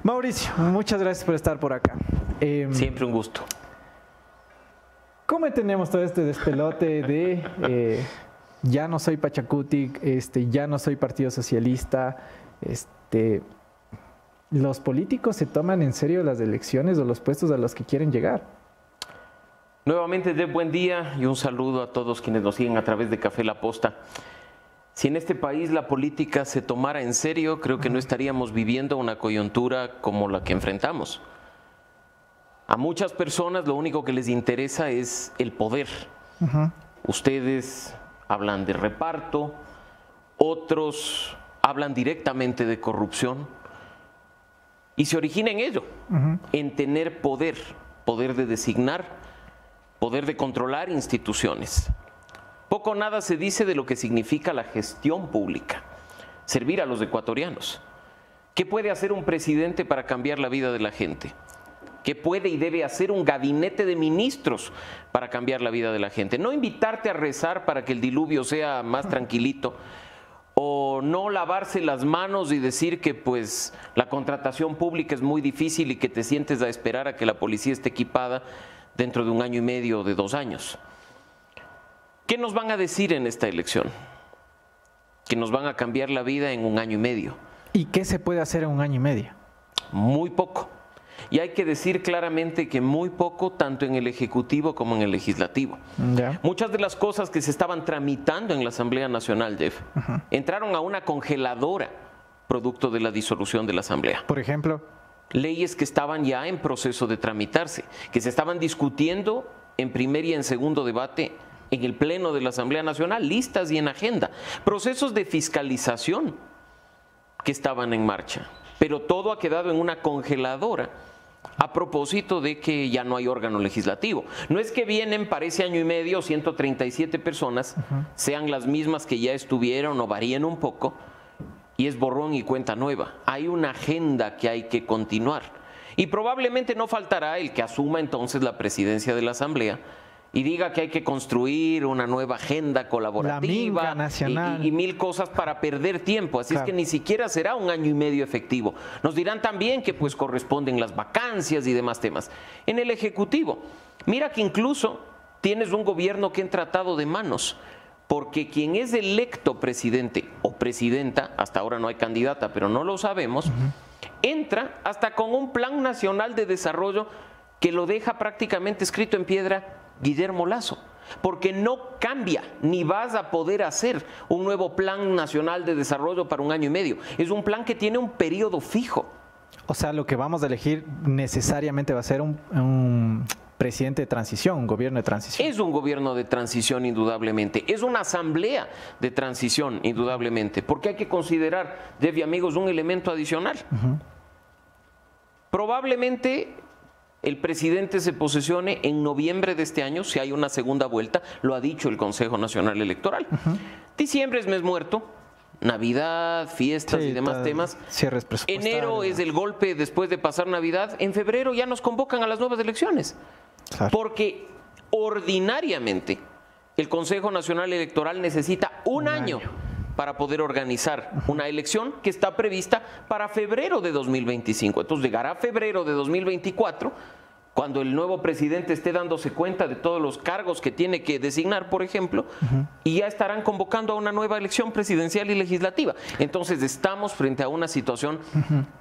Mauricio, muchas gracias por estar por acá. Siempre un gusto. ¿Cómo tenemos todo este despelote de ya no soy Pachacuti, ya no soy Partido Socialista? ¿Los políticos se toman en serio las elecciones o los puestos a los que quieren llegar? Nuevamente, buen día y un saludo a todos quienes nos siguen a través de Café La Posta. Si en este país la política se tomara en serio, creo que no estaríamos viviendo una coyuntura como la que enfrentamos. A muchas personas lo único que les interesa es el poder. Ustedes hablan de reparto, otros hablan directamente de corrupción y se origina en ello, en tener poder, poder de designar, poder de controlar instituciones. Poco o nada se dice de lo que significa la gestión pública, servir a los ecuatorianos. ¿Qué puede hacer un presidente para cambiar la vida de la gente? ¿Qué puede y debe hacer un gabinete de ministros para cambiar la vida de la gente? No invitarte a rezar para que el diluvio sea más tranquilito, o no lavarse las manos y decir que pues la contratación pública es muy difícil y que te sientes a esperar a que la policía esté equipada dentro de 1 año y medio o de 2 años. ¿Qué nos van a decir en esta elección? Que nos van a cambiar la vida en 1 año y medio. ¿Y qué se puede hacer en 1 año y medio? Muy poco. Y hay que decir claramente que muy poco, tanto en el Ejecutivo como en el Legislativo. Muchas de las cosas que se estaban tramitando en la Asamblea Nacional, Jeff, entraron a una congeladora producto de la disolución de la Asamblea. Por ejemplo, leyes que estaban ya en proceso de tramitarse, que se estaban discutiendo en primer y en segundo debate en el Pleno de la Asamblea Nacional, listas y en agenda. Procesos de fiscalización que estaban en marcha, pero todo ha quedado en una congeladora a propósito de que ya no hay órgano legislativo. No es que vienen para ese 1 año y medio 137 personas, sean las mismas que ya estuvieron o varíen un poco, y es borrón y cuenta nueva. Hay una agenda que hay que continuar. Y probablemente no faltará el que asuma entonces la presidencia de la Asamblea y diga que hay que construir una nueva agenda colaborativa y 1000 cosas para perder tiempo. Así es que ni siquiera será 1 año y medio efectivo. Nos dirán también que pues corresponden las vacancias y demás temas. En el Ejecutivo, mira que incluso tienes un gobierno que entra atado de manos, porque quien es electo presidente o presidenta, hasta ahora no hay candidata, pero no lo sabemos, entra hasta con un plan nacional de desarrollo que lo deja prácticamente escrito en piedra Guillermo Lasso, porque no cambia ni vas a poder hacer un nuevo plan nacional de desarrollo para 1 año y medio. Es un plan que tiene un periodo fijo. O sea, lo que vamos a elegir necesariamente va a ser un presidente de transición, un gobierno de transición. Es un gobierno de transición, indudablemente. Es una asamblea de transición, indudablemente. Porque hay que considerar, Jeff y amigos, un elemento adicional. Probablemente el presidente se posesione en noviembre de este año, si hay una segunda vuelta, lo ha dicho el Consejo Nacional Electoral. Diciembre es mes muerto, Navidad, fiestas y demás temas. Cierres presupuestarios. Enero es el golpe después de pasar Navidad. En febrero ya nos convocan a las nuevas elecciones. Porque ordinariamente el Consejo Nacional Electoral necesita un año para poder organizar una elección que está prevista para febrero de 2025. Entonces llegará febrero de 2024, cuando el nuevo presidente esté dándose cuenta de todos los cargos que tiene que designar, por ejemplo, y ya estarán convocando a una nueva elección presidencial y legislativa. Entonces estamos frente a una situación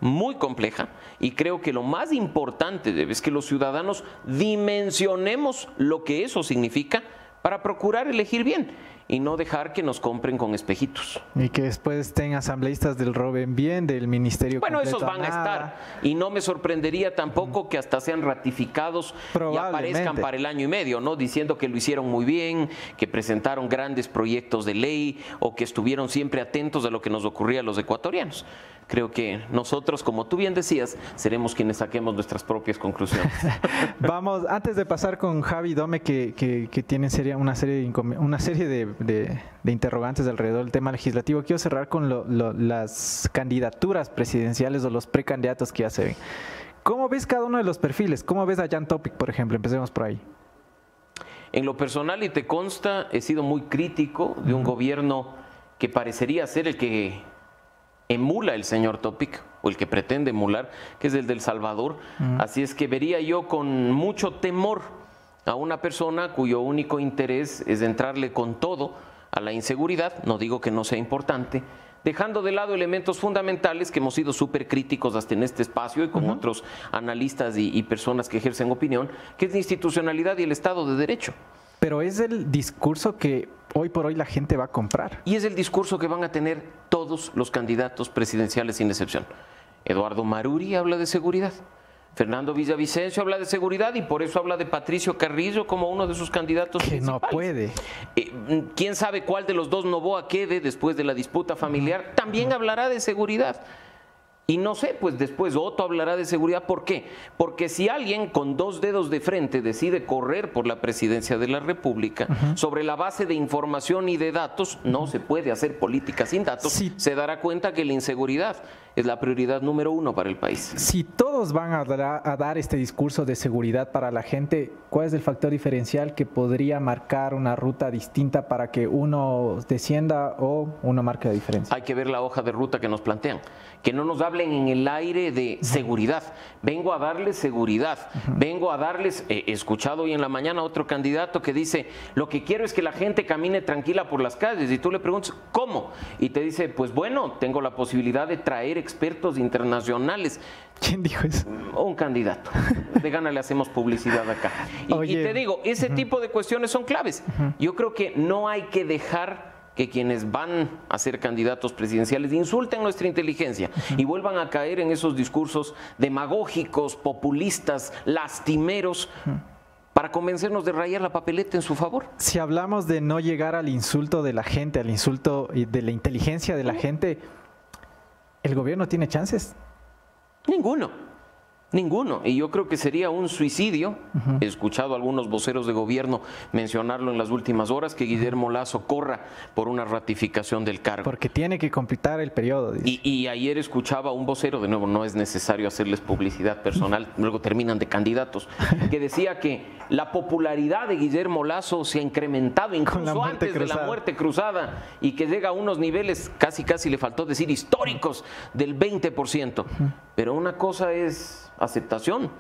muy compleja y creo que lo más importante es que los ciudadanos dimensionemos lo que eso significa para procurar elegir bien y no dejar que nos compren con espejitos. Y que después estén asambleístas del roben bien, del ministerio. Bueno, esos van a estar. Y no me sorprendería tampoco que hasta sean ratificados y aparezcan para el 1 año y medio, ¿no? Diciendo que lo hicieron muy bien, que presentaron grandes proyectos de ley o que estuvieron siempre atentos a lo que nos ocurría a los ecuatorianos. Creo que nosotros, como tú bien decías, seremos quienes saquemos nuestras propias conclusiones. Vamos, antes de pasar con Javi Dome, que tiene una serie de interrogantes alrededor del tema legislativo, quiero cerrar con las candidaturas presidenciales o los precandidatos que ya se ven. ¿Cómo ves cada uno de los perfiles? ¿Cómo ves a Jan Topic, por ejemplo? Empecemos por ahí. En lo personal, y te consta, he sido muy crítico de un gobierno que parecería ser el que emula el señor Topic, o el que pretende emular, que es el del Salvador. Así es que vería yo con mucho temor a una persona cuyo único interés es entrarle con todo a la inseguridad, no digo que no sea importante, dejando de lado elementos fundamentales que hemos sido súper críticos hasta en este espacio y con otros analistas y personas que ejercen opinión, que es la institucionalidad y el Estado de Derecho. Pero es el discurso que hoy por hoy la gente va a comprar. Y es el discurso que van a tener todos los candidatos presidenciales sin excepción. Eduardo Maruri habla de seguridad. Fernando Villavicencio habla de seguridad y por eso habla de Patricio Carrillo como uno de sus candidatos principales. No puede. ¿Quién sabe cuál de los dos Noboa quede después de la disputa familiar? También hablará de seguridad. Y no sé, pues después Otto hablará de seguridad. ¿Por qué? Porque si alguien con 2 dedos de frente decide correr por la presidencia de la República, sobre la base de información y de datos, no se puede hacer política sin datos, se dará cuenta que la inseguridad es la prioridad número 1 para el país. Si todos van a dar este discurso de seguridad para la gente, ¿cuál es el factor diferencial que podría marcar una ruta distinta para que uno descienda o uno marque la diferencia? Hay que ver la hoja de ruta que nos plantean. Que no nos hablen en el aire de seguridad. Vengo a darles seguridad. Vengo a darles, he escuchado hoy en la mañana a otro candidato que dice, lo que quiero es que la gente camine tranquila por las calles. Y tú le preguntas, ¿cómo? Y te dice, pues bueno, tengo la posibilidad de traer expertos internacionales. ¿Quién dijo eso? Un candidato. De gana le hacemos publicidad acá. Y te digo, ese tipo de cuestiones son claves. Yo creo que no hay que dejar que quienes van a ser candidatos presidenciales insulten nuestra inteligencia y vuelvan a caer en esos discursos demagógicos, populistas, lastimeros, para convencernos de rayar la papeleta en su favor. Si hablamos de no llegar al insulto de la gente, al insulto de la inteligencia de la gente, ¿el gobierno tiene chances? Ninguno. Y yo creo que sería un suicidio. He escuchado a algunos voceros de gobierno mencionarlo en las últimas horas, que Guillermo Lasso corra por una ratificación del cargo. Porque tiene que completar el periodo. Y ayer escuchaba a un vocero, de nuevo, no es necesario hacerles publicidad personal, luego terminan de candidatos, que decía que la popularidad de Guillermo Lasso se ha incrementado incluso antes de la muerte cruzada y que llega a unos niveles, casi le faltó decir, históricos, del 20%. Pero una cosa es aceptación.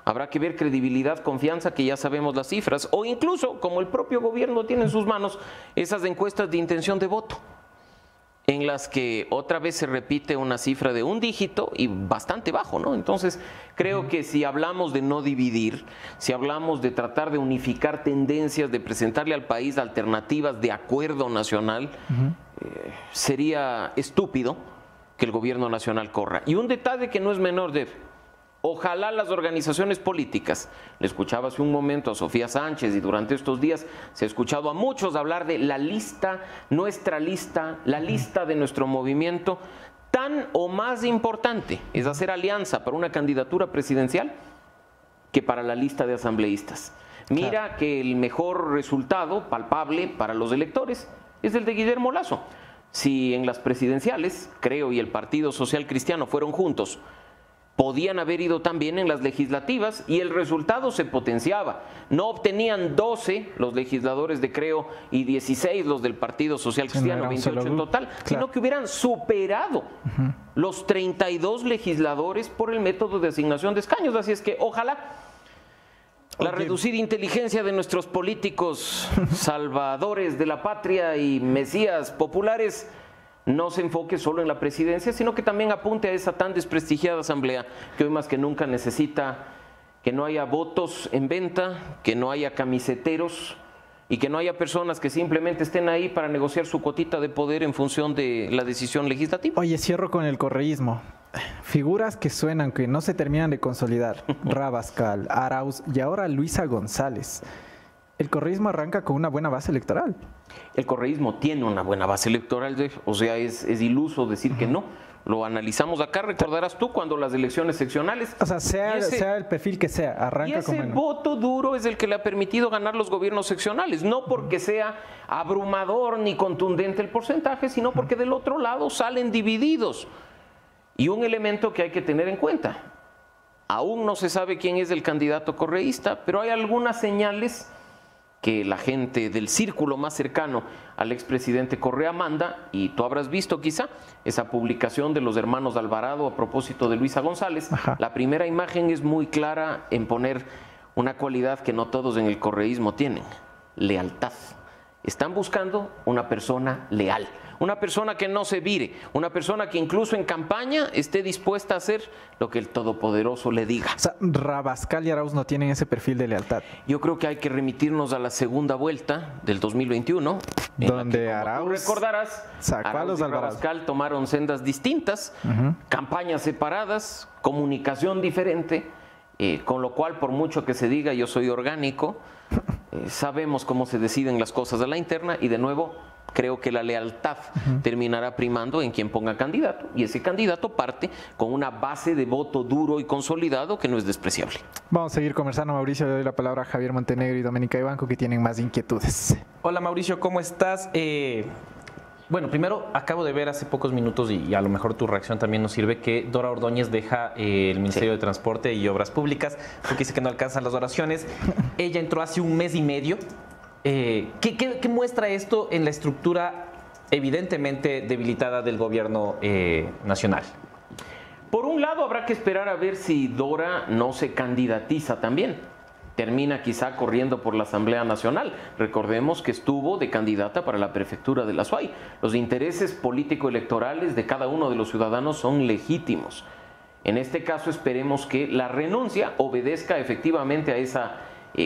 Habrá que ver credibilidad, confianza, que ya sabemos las cifras, o incluso, como el propio gobierno tiene en sus manos, esas encuestas de intención de voto, en las que otra vez se repite una cifra de un dígito y bastante bajo, ¿no? Entonces, creo que si hablamos de no dividir, si hablamos de tratar de unificar tendencias, de presentarle al país alternativas de acuerdo nacional, sería estúpido que el gobierno nacional corra. Y un detalle que no es menor, ojalá las organizaciones políticas, le escuchaba hace un momento a Sofía Sánchez y durante estos días se ha escuchado a muchos hablar de la lista, nuestra lista, la lista de nuestro movimiento. Tan o más importante es hacer alianza para una candidatura presidencial que para la lista de asambleístas. Mira que el mejor resultado palpable para los electores es el de Guillermo Lasso. Si en las presidenciales, Creo y el Partido Social Cristiano fueron juntos, podían haber ido también en las legislativas y el resultado se potenciaba. No obtenían 12 los legisladores de Creo y 16 los del Partido Social Cristiano, 28 en total, sino que hubieran superado los 32 legisladores por el método de asignación de escaños. Así es que ojalá la reducida inteligencia de nuestros políticos salvadores de la patria y mesías populares no se enfoque solo en la presidencia, sino que también apunte a esa tan desprestigiada asamblea que hoy más que nunca necesita que no haya votos en venta, que no haya camiseteros y que no haya personas que simplemente estén ahí para negociar su cuotita de poder en función de la decisión legislativa. Oye, cierro con el correísmo. Figuras que suenan, que no se terminan de consolidar. Rabascal, Arauz y ahora Luisa González. El correísmo arranca con una buena base electoral. El correísmo tiene una buena base electoral, o sea, es iluso decir que no. Lo analizamos acá, recordarás tú, cuando las elecciones seccionales... O sea, sea el perfil que sea, arranca con... Y ese voto duro es el que le ha permitido ganar los gobiernos seccionales, no porque sea abrumador ni contundente el porcentaje, sino porque del otro lado salen divididos. Y un elemento que hay que tener en cuenta, aún no se sabe quién es el candidato correísta, pero hay algunas señales que la gente del círculo más cercano al expresidente Correa manda, y tú habrás visto quizá esa publicación de los hermanos Alvarado a propósito de Luisa González. Ajá. La primera imagen es muy clara en poner una cualidad que no todos en el correísmo tienen: lealtad. Están buscando una persona leal, una persona que no se vire, una persona que incluso en campaña esté dispuesta a hacer lo que el Todopoderoso le diga. O sea, Rabascal y Arauz no tienen ese perfil de lealtad. Yo creo que hay que remitirnos a la segunda vuelta del 2021, donde Arauz tú recordarás, sacó a los Arauz y Alvarado. Rabascal tomaron sendas distintas, campañas separadas, comunicación diferente, con lo cual, por mucho que se diga yo soy orgánico, sabemos cómo se deciden las cosas a la interna, y de nuevo creo que la lealtad terminará primando en quien ponga candidato, y ese candidato parte con una base de voto duro y consolidado que no es despreciable. Vamos a seguir conversando, Mauricio. Le doy la palabra a Javier Montenegro y Doménica Ibanco, que tienen más inquietudes. Hola Mauricio, ¿cómo estás? Bueno, primero acabo de ver hace pocos minutos, y a lo mejor tu reacción también nos sirve, que Dora Ordóñez deja el Ministerio de Transporte y Obras Públicas porque dice que no alcanzan las oraciones. Ella entró hace un mes y medio. ¿Qué muestra esto en la estructura evidentemente debilitada del gobierno nacional? Por un lado, habrá que esperar a ver si Dora no se candidatiza también. Termina quizá corriendo por la Asamblea Nacional. Recordemos que estuvo de candidata para la prefectura de la SUAY. Los intereses político-electorales de cada uno de los ciudadanos son legítimos. En este caso, esperemos que la renuncia obedezca efectivamente a esa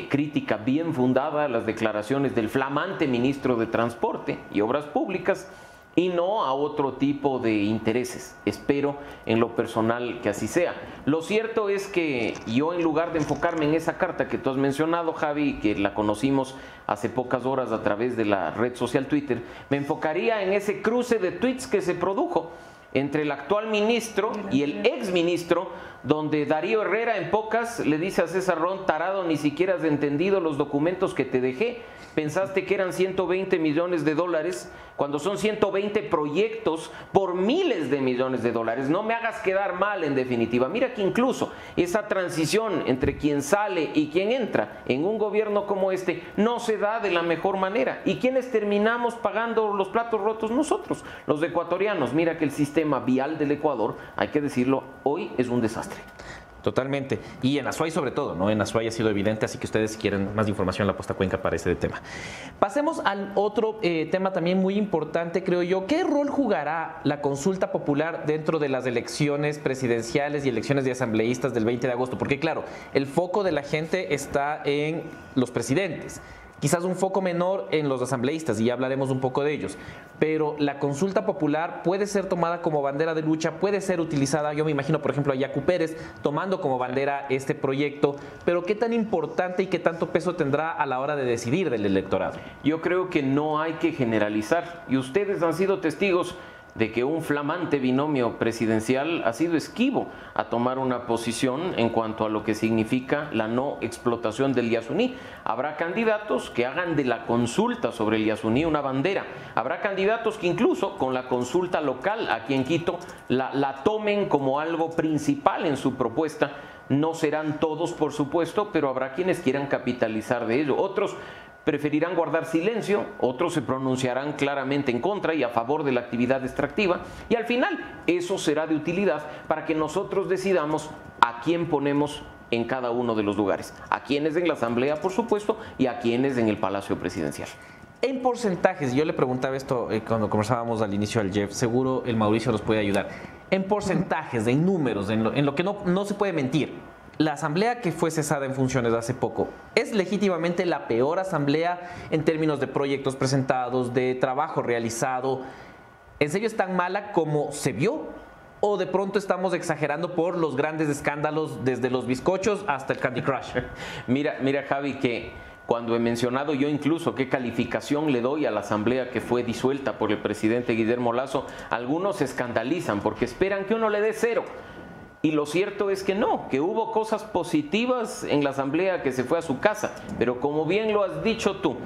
crítica bien fundada a las declaraciones del flamante ministro de Transporte y Obras Públicas, y no a otro tipo de intereses. Espero en lo personal que así sea. Lo cierto es que yo, en lugar de enfocarme en esa carta que tú has mencionado, Javi, que la conocimos hace pocas horas a través de la red social Twitter, me enfocaría en ese cruce de tweets que se produjo entre el actual ministro y el exministro, donde Darío Herrera en pocas le dice a César Ron: tarado, ni siquiera has entendido los documentos que te dejé. Pensaste que eran 120 millones de dólares, cuando son 120 proyectos por miles de millones de dólares. No me hagas quedar mal, en definitiva. Mira que incluso esa transición entre quien sale y quien entra en un gobierno como este no se da de la mejor manera. ¿Y quiénes terminamos pagando los platos rotos? Nosotros, los ecuatorianos. Mira que el sistema vial del Ecuador, hay que decirlo, hoy es un desastre. Totalmente. Y en Azuay sobre todo, ¿no? En Azuay ha sido evidente, así que ustedes, si quieren más información, La Posta Cuenca para ese tema. Pasemos al otro tema también muy importante, creo yo. ¿Qué rol jugará la consulta popular dentro de las elecciones presidenciales y elecciones de asambleístas del 20 de agosto? Porque claro, el foco de la gente está en los presidentes. Quizás un foco menor en los asambleístas, y ya hablaremos un poco de ellos. Pero la consulta popular puede ser tomada como bandera de lucha, puede ser utilizada, yo me imagino, por ejemplo, a Yacu Pérez tomando como bandera este proyecto, pero ¿qué tan importante y qué tanto peso tendrá a la hora de decidir del electorado? Yo creo que no hay que generalizar, y ustedes han sido testigos de que un flamante binomio presidencial ha sido esquivo a tomar una posición en cuanto a lo que significa la no explotación del Yasuní. Habrá candidatos que hagan de la consulta sobre el Yasuní una bandera. Habrá candidatos que incluso con la consulta local aquí en Quito la tomen como algo principal en su propuesta. No serán todos, por supuesto, pero habrá quienes quieran capitalizar de ello. Otros preferirán guardar silencio, otros se pronunciarán claramente en contra y a favor de la actividad extractiva, y al final eso será de utilidad para que nosotros decidamos a quién ponemos en cada uno de los lugares, a quienes en la Asamblea, por supuesto, y a quienes en el Palacio Presidencial. En porcentajes, yo le preguntaba esto cuando conversábamos al inicio al Jeff, seguro el Mauricio nos puede ayudar. En porcentajes, en números, en lo que no se puede mentir. La asamblea que fue cesada en funciones hace poco, ¿es legítimamente la peor asamblea en términos de proyectos presentados, de trabajo realizado? ¿En serio es tan mala como se vio? ¿O de pronto estamos exagerando por los grandes escándalos desde los bizcochos hasta el Candy Crush? Mira Javi, que cuando he mencionado yo incluso qué calificación le doy a la asamblea que fue disuelta por el presidente Guillermo Lasso, algunos se escandalizan porque esperan que uno le dé 0. Y lo cierto es que no, que hubo cosas positivas en la asamblea que se fue a su casa. Pero como bien lo has dicho tú,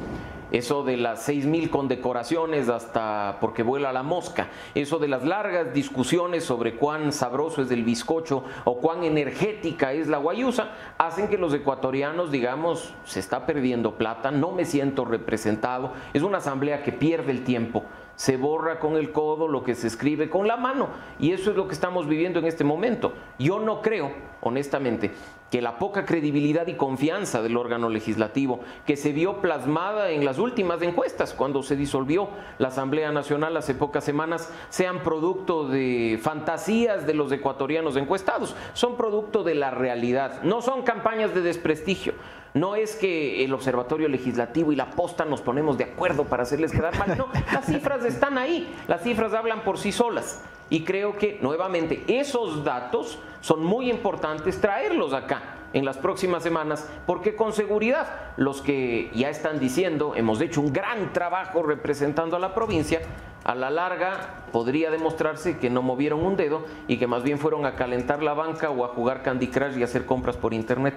Eso de las 6,000 condecoraciones hasta porque vuela la mosca, eso de las largas discusiones sobre cuán sabroso es el bizcocho o cuán energética es la guayusa, hacen que los ecuatorianos digamos, se está perdiendo plata, no me siento representado, es una asamblea que pierde el tiempo. Se borra con el codo lo que se escribe con la mano y eso es lo que estamos viviendo en este momento. Yo no creo, honestamente, que la poca credibilidad y confianza del órgano legislativo que se vio plasmada en las últimas encuestas cuando se disolvió la Asamblea Nacional hace pocas semanas sean producto de fantasías de los ecuatorianos encuestados, son producto de la realidad, no son campañas de desprestigio. No es que el Observatorio Legislativo y la Posta nos ponemos de acuerdo para hacerles quedar mal, no, las cifras están ahí, las cifras hablan por sí solas y creo que nuevamente esos datos son muy importantes traerlos acá en las próximas semanas porque con seguridad los que ya están diciendo hemos hecho un gran trabajo representando a la provincia, a la larga podría demostrarse que no movieron un dedo y que más bien fueron a calentar la banca o a jugar Candy Crush y hacer compras por internet.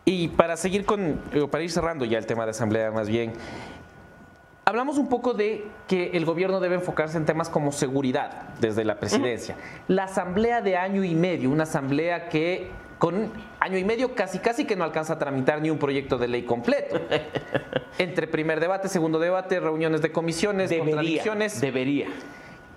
Y para seguir para ir cerrando ya el tema de asamblea más bien, hablamos un poco de que el gobierno debe enfocarse en temas como seguridad desde la presidencia. La asamblea de año y medio, una asamblea que con año y medio casi que no alcanza a tramitar ni un proyecto de ley completo. Entre primer debate, segundo debate, reuniones de comisiones, contradicciones. Debería.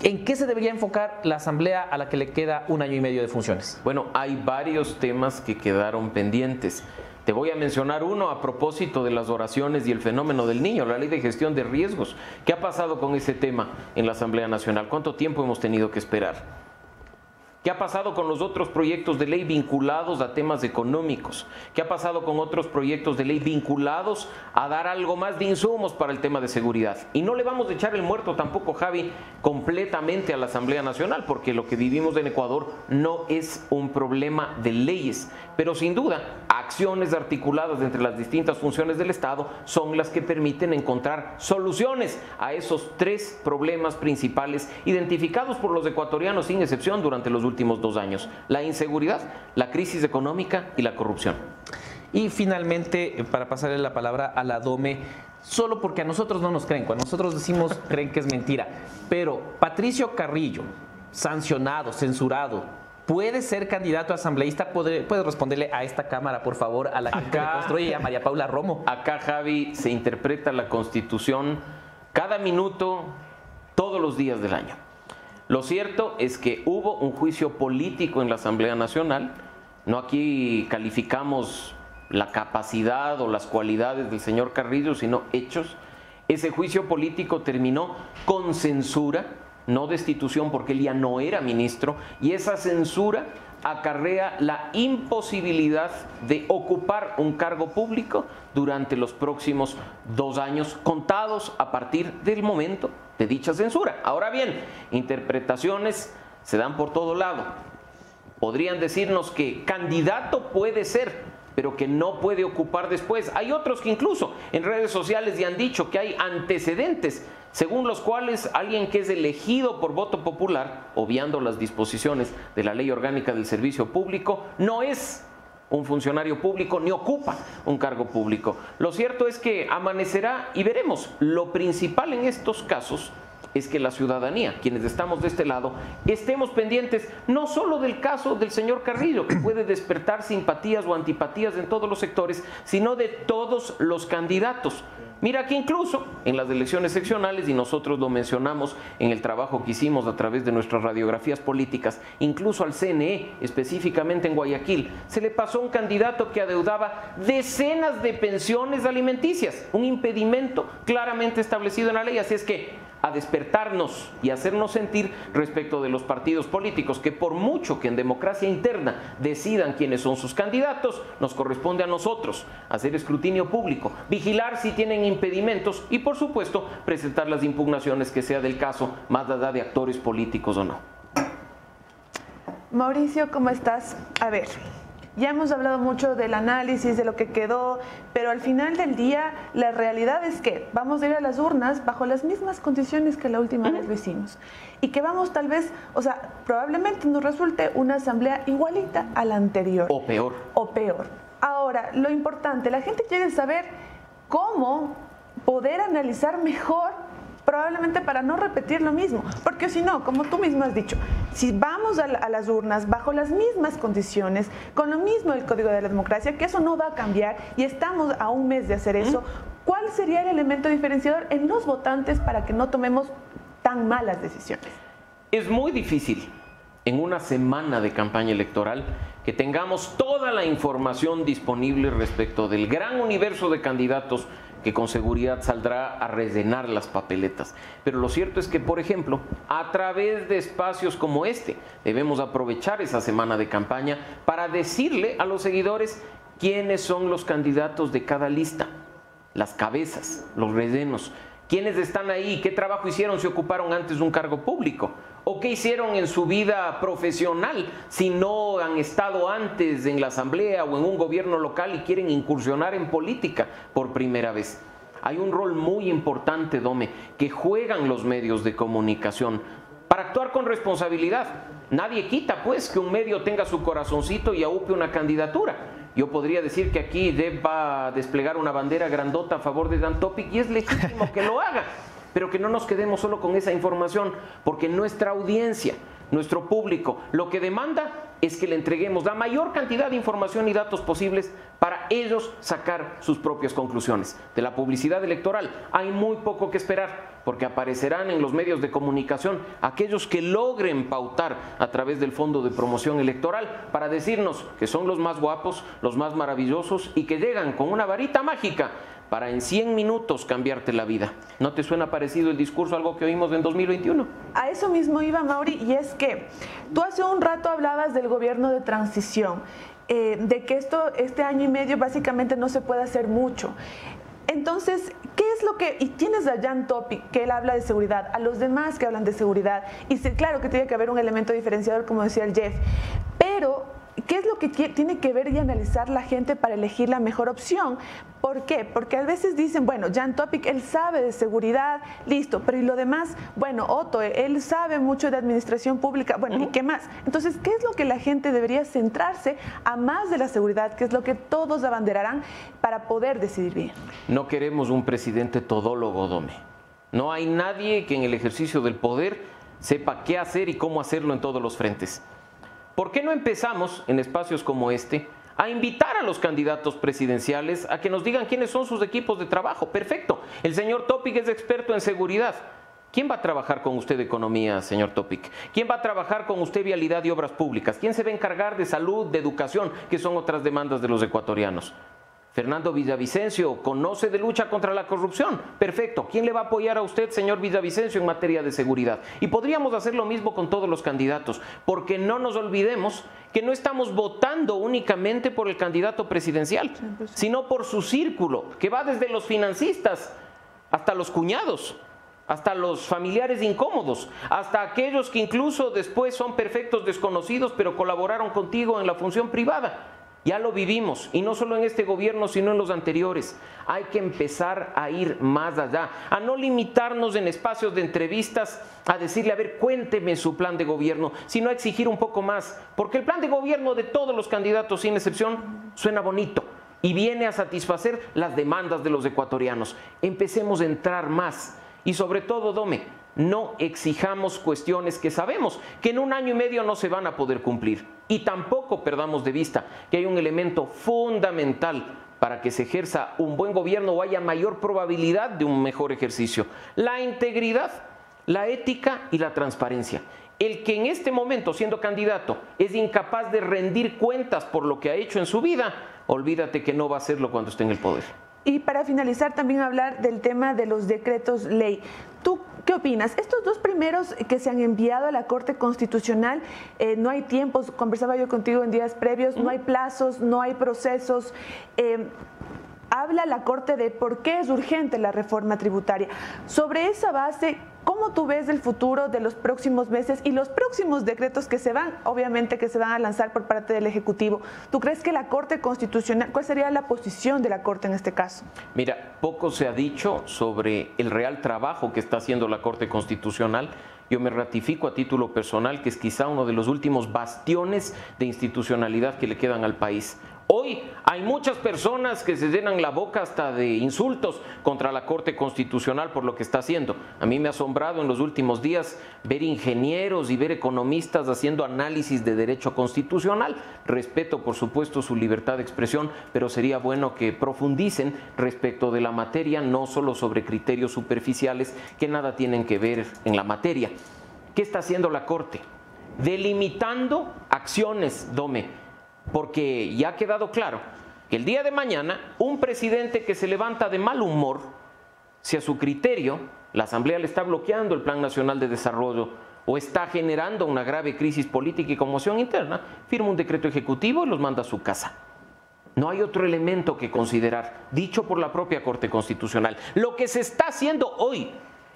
¿En qué se debería enfocar la asamblea a la que le queda un año y medio de funciones? Bueno, hay varios temas que quedaron pendientes. Te voy a mencionar uno a propósito de las oraciones y el fenómeno del niño, la ley de gestión de riesgos. ¿Qué ha pasado con ese tema en la Asamblea Nacional? ¿Cuánto tiempo hemos tenido que esperar? ¿Qué ha pasado con los otros proyectos de ley vinculados a temas económicos? ¿Qué ha pasado con otros proyectos de ley vinculados a dar algo más de insumos para el tema de seguridad? Y no le vamos a echar el muerto tampoco, Javi, completamente a la Asamblea Nacional, porque lo que vivimos en Ecuador no es un problema de leyes, pero sin duda acciones articuladas entre las distintas funciones del Estado son las que permiten encontrar soluciones a esos tres problemas principales identificados por los ecuatorianos sin excepción durante los últimos 2 años: la inseguridad, la crisis económica y la corrupción. Y finalmente, para pasarle la palabra a la Dome, solo porque a nosotros no nos creen, cuando nosotros decimos creen que es mentira, pero Patricio Carrillo, sancionado, censurado, ¿puede ser candidato a asambleísta? ¿Puede responderle a esta cámara, por favor, a la que construye, a María Paula Romo? Acá, Javi, se interpreta la Constitución cada minuto, todos los días del año. Lo cierto es que hubo un juicio político en la Asamblea Nacional. No aquí calificamos la capacidad o las cualidades del señor Carrillo, sino hechos. Ese juicio político terminó con censura, no destitución porque él ya no era ministro, y esa censura acarrea la imposibilidad de ocupar un cargo público durante los próximos 2 años, contados a partir del momento de dicha censura. Ahora bien, interpretaciones se dan por todo lado. Podrían decirnos que candidato puede ser, pero que no puede ocupar después. Hay otros que incluso en redes sociales ya han dicho que hay antecedentes según los cuales alguien que es elegido por voto popular, obviando las disposiciones de la Ley Orgánica del Servicio Público, no es un funcionario público ni ocupa un cargo público. Lo cierto es que amanecerá y veremos. Lo principal en estos casos es que la ciudadanía, quienes estamos de este lado, estemos pendientes no solo del caso del señor Carrillo, que puede despertar simpatías o antipatías en todos los sectores, sino de todos los candidatos. Mira que incluso en las elecciones seccionales, y nosotros lo mencionamos en el trabajo que hicimos a través de nuestras radiografías políticas, incluso al CNE, específicamente en Guayaquil, se le pasó un candidato que adeudaba decenas de pensiones alimenticias, un impedimento claramente establecido en la ley. Así es que a despertarnos y hacernos sentir respecto de los partidos políticos, que por mucho que en democracia interna decidan quiénes son sus candidatos, nos corresponde a nosotros hacer escrutinio público, vigilar si tienen impedimentos y, por supuesto, presentar las impugnaciones que sea del caso, más allá de actores políticos o no. Mauricio, ¿cómo estás? A ver, ya hemos hablado mucho del análisis, de lo que quedó, pero al final del día la realidad es que vamos a ir a las urnas bajo las mismas condiciones que la última vez lo hicimos. Y que vamos tal vez, o sea, probablemente nos resulte una asamblea igualita a la anterior. O peor. O peor. Ahora, lo importante, la gente quiere saber cómo poder analizar mejor, probablemente para no repetir lo mismo, porque si no, como tú mismo has dicho, si vamos a las urnas bajo las mismas condiciones, con lo mismo del Código de la Democracia, que eso no va a cambiar y estamos a un mes de hacer eso, ¿cuál sería el elemento diferenciador en los votantes para que no tomemos tan malas decisiones? Es muy difícil en una semana de campaña electoral que tengamos toda la información disponible respecto del gran universo de candidatos que con seguridad saldrá a rellenar las papeletas. Pero lo cierto es que, por ejemplo, a través de espacios como este, debemos aprovechar esa semana de campaña para decirle a los seguidores quiénes son los candidatos de cada lista, las cabezas, los rellenos, quiénes están ahí, qué trabajo hicieron si ocuparon antes un cargo público, o qué hicieron en su vida profesional si no han estado antes en la asamblea o en un gobierno local y quieren incursionar en política por primera vez. Hay un rol muy importante, Dome, que juegan los medios de comunicación para actuar con responsabilidad. Nadie quita, pues, que un medio tenga su corazoncito y aupe una candidatura. Yo podría decir que aquí Deb va a desplegar una bandera grandota a favor de Jan Topic y es legítimo que lo haga, pero que no nos quedemos solo con esa información, porque nuestra audiencia, nuestro público, lo que demanda es que le entreguemos la mayor cantidad de información y datos posibles para ellos sacar sus propias conclusiones. De la publicidad electoral hay muy poco que esperar, porque aparecerán en los medios de comunicación aquellos que logren pautar a través del Fondo de Promoción Electoral para decirnos que son los más guapos, los más maravillosos y que llegan con una varita mágica para en 100 minutos cambiarte la vida. ¿No te suena parecido el discurso a algo que oímos en 2021? A eso mismo iba, Mauri, y es que tú hace un rato hablabas del gobierno de transición, de que este año y medio básicamente no se puede hacer mucho. Entonces, ¿qué es lo que...? Y tienes a Jan Topic, que él habla de seguridad, a los demás que hablan de seguridad, y claro que tiene que haber un elemento diferenciador, como decía el Jeff, pero ¿qué es lo que tiene que ver y analizar la gente para elegir la mejor opción? ¿Por qué? Porque a veces dicen, bueno, Jan Topic, él sabe de seguridad, listo, pero ¿y lo demás? Bueno, Otto, él sabe mucho de administración pública, bueno, ¿y qué más? Entonces, ¿qué es lo que la gente debería centrarse a más de la seguridad, que es lo que todos abanderarán para poder decidir bien? No queremos un presidente todólogo, Dome. No hay nadie que en el ejercicio del poder sepa qué hacer y cómo hacerlo en todos los frentes. ¿Por qué no empezamos en espacios como este a invitar a los candidatos presidenciales a que nos digan quiénes son sus equipos de trabajo? Perfecto. El señor Topic es experto en seguridad. ¿Quién va a trabajar con usted de economía, señor Topic? ¿Quién va a trabajar con usted vialidad y obras públicas? ¿Quién se va a encargar de salud, de educación, que son otras demandas de los ecuatorianos? Fernando Villavicencio conoce de lucha contra la corrupción. Perfecto. ¿Quién le va a apoyar a usted, señor Villavicencio, en materia de seguridad? Y podríamos hacer lo mismo con todos los candidatos, porque no nos olvidemos que no estamos votando únicamente por el candidato presidencial, sino por su círculo, que va desde los financistas hasta los cuñados, hasta los familiares incómodos, hasta aquellos que incluso después son perfectos desconocidos, pero colaboraron contigo en la función privada. Ya lo vivimos, y no solo en este gobierno, sino en los anteriores. Hay que empezar a ir más allá, a no limitarnos en espacios de entrevistas a decirle, a ver, cuénteme su plan de gobierno, sino a exigir un poco más, porque el plan de gobierno de todos los candidatos, sin excepción, suena bonito y viene a satisfacer las demandas de los ecuatorianos. Empecemos a entrar más y sobre todo, Dome, no exijamos cuestiones que sabemos que en un año y medio no se van a poder cumplir. Y tampoco perdamos de vista que hay un elemento fundamental para que se ejerza un buen gobierno o haya mayor probabilidad de un mejor ejercicio: la integridad, la ética y la transparencia. El que en este momento, siendo candidato, es incapaz de rendir cuentas por lo que ha hecho en su vida, olvídate que no va a hacerlo cuando esté en el poder. Y para finalizar, también hablar del tema de los decretos ley. ¿Tú qué opinas? Estos dos primeros que se han enviado a la Corte Constitucional, no hay tiempos, conversaba yo contigo en días previos, no hay plazos, no hay procesos. Habla la Corte de por qué es urgente la reforma tributaria. Sobre esa base, ¿cómo tú ves el futuro de los próximos meses y los próximos decretos que se van, obviamente que se van a lanzar por parte del Ejecutivo? ¿Tú crees que la Corte Constitucional, cuál sería la posición de la Corte en este caso? Mira, poco se ha dicho sobre el real trabajo que está haciendo la Corte Constitucional. Yo me ratifico a título personal que es quizá uno de los últimos bastiones de institucionalidad que le quedan al país. Hoy hay muchas personas que se llenan la boca hasta de insultos contra la Corte Constitucional por lo que está haciendo. A mí me ha asombrado en los últimos días ver ingenieros y ver economistas haciendo análisis de derecho constitucional. Respeto, por supuesto, su libertad de expresión, pero sería bueno que profundicen respecto de la materia, no solo sobre criterios superficiales que nada tienen que ver en la materia. ¿Qué está haciendo la Corte? Delimitando acciones, Dome. Porque ya ha quedado claro que el día de mañana un presidente que se levanta de mal humor, si a su criterio la Asamblea le está bloqueando el Plan Nacional de Desarrollo o está generando una grave crisis política y conmoción interna, firma un decreto ejecutivo y los manda a su casa. No hay otro elemento que considerar, dicho por la propia Corte Constitucional. Lo que se está haciendo hoy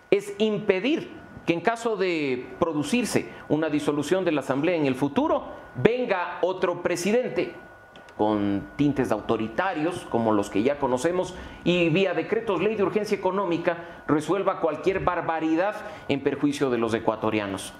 es impedir que en caso de producirse una disolución de la Asamblea en el futuro, venga otro presidente con tintes autoritarios, como los que ya conocemos, y vía decretos ley de urgencia económica resuelva cualquier barbaridad en perjuicio de los ecuatorianos.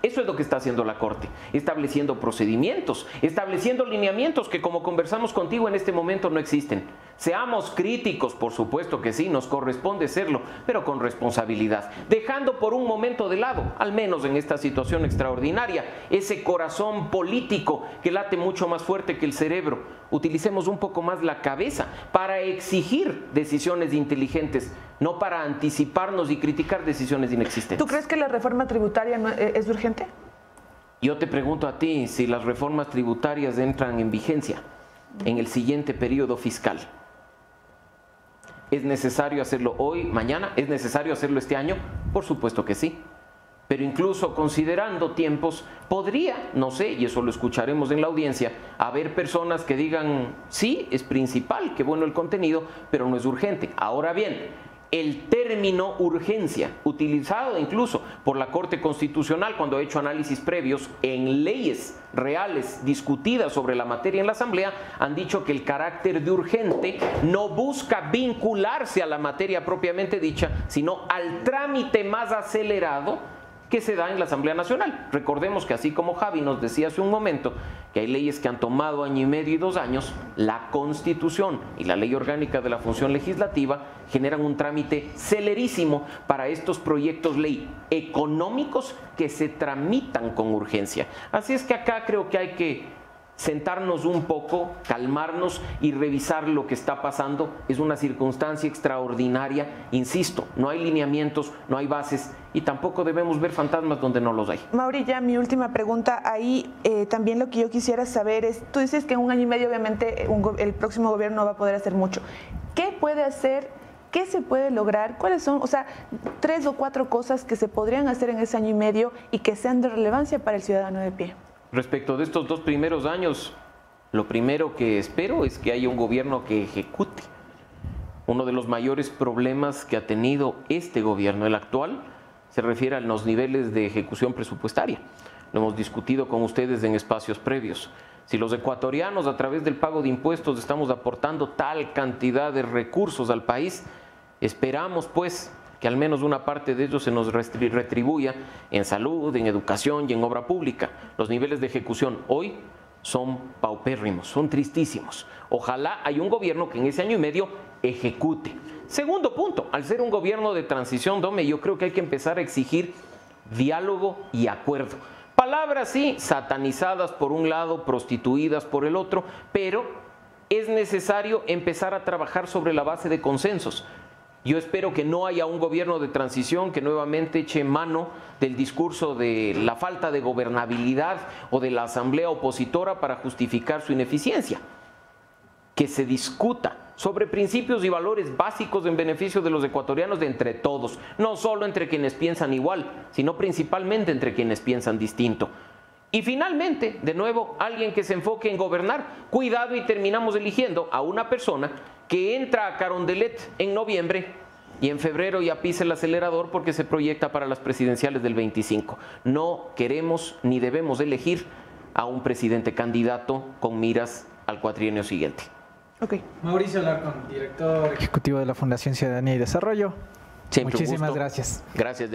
Eso es lo que está haciendo la Corte, estableciendo procedimientos, estableciendo lineamientos que, como conversamos contigo, en este momento no existen. Seamos críticos, por supuesto que sí, nos corresponde serlo, pero con responsabilidad, dejando por un momento de lado, al menos en esta situación extraordinaria, ese corazón político que late mucho más fuerte que el cerebro. Utilicemos un poco más la cabeza para exigir decisiones inteligentes, no para anticiparnos y criticar decisiones inexistentes. ¿Tú crees que la reforma tributaria es urgente? Yo te pregunto a ti si las reformas tributarias entran en vigencia en el siguiente periodo fiscal. ¿Es necesario hacerlo hoy, mañana? ¿Es necesario hacerlo este año? Por supuesto que sí. Pero incluso considerando tiempos, podría, no sé, y eso lo escucharemos en la audiencia, haber personas que digan, sí, es principal, qué bueno el contenido, pero no es urgente. Ahora bien, el término urgencia, utilizado incluso por la Corte Constitucional cuando ha hecho análisis previos en leyes reales discutidas sobre la materia en la Asamblea, han dicho que el carácter de urgente no busca vincularse a la materia propiamente dicha, sino al trámite más acelerado que se da en la Asamblea Nacional. Recordemos que así como Javi nos decía hace un momento que hay leyes que han tomado año y medio y 2 años, la Constitución y la Ley Orgánica de la Función Legislativa generan un trámite celerísimo para estos proyectos ley económicos que se tramitan con urgencia. Así es que acá creo que hay que sentarnos un poco, calmarnos y revisar lo que está pasando. Es una circunstancia extraordinaria, insisto, no hay lineamientos, no hay bases y tampoco debemos ver fantasmas donde no los hay. Mauri, ya mi última pregunta, ahí también lo que yo quisiera saber es, tú dices que en 1 año y medio obviamente el próximo gobierno no va a poder hacer mucho. ¿Qué puede hacer? ¿Qué se puede lograr? ¿Cuáles son, 3 o 4 cosas que se podrían hacer en ese año y medio y que sean de relevancia para el ciudadano de pie? Respecto de estos 2 primeros años, lo primero que espero es que haya un gobierno que ejecute. Uno de los mayores problemas que ha tenido este gobierno, el actual, se refiere a los niveles de ejecución presupuestaria. Lo hemos discutido con ustedes en espacios previos. Si los ecuatorianos a través del pago de impuestos estamos aportando tal cantidad de recursos al país, esperamos pues que al menos una parte de ellos se nos retribuya en salud, en educación y en obra pública. Los niveles de ejecución hoy son paupérrimos, son tristísimos. Ojalá haya un gobierno que en ese año y medio ejecute. Segundo punto, al ser un gobierno de transición, Dome, yo creo que hay que empezar a exigir diálogo y acuerdo. Palabras sí, satanizadas por un lado, prostituidas por el otro, pero es necesario empezar a trabajar sobre la base de consensos. Yo espero que no haya un gobierno de transición que nuevamente eche mano del discurso de la falta de gobernabilidad o de la asamblea opositora para justificar su ineficiencia. Que se discuta sobre principios y valores básicos en beneficio de los ecuatorianos de entre todos, no solo entre quienes piensan igual, sino principalmente entre quienes piensan distinto. Y finalmente, de nuevo, alguien que se enfoque en gobernar. Cuidado y terminamos eligiendo a una persona que entra a Carondelet en noviembre y en febrero ya pisa el acelerador porque se proyecta para las presidenciales del 25. No queremos ni debemos elegir a un presidente candidato con miras al cuatrienio siguiente. Okay. Mauricio Alarcón, director ejecutivo de la Fundación Ciudadanía y Desarrollo. Siempre Muchísimas gusto. gracias. Gracias,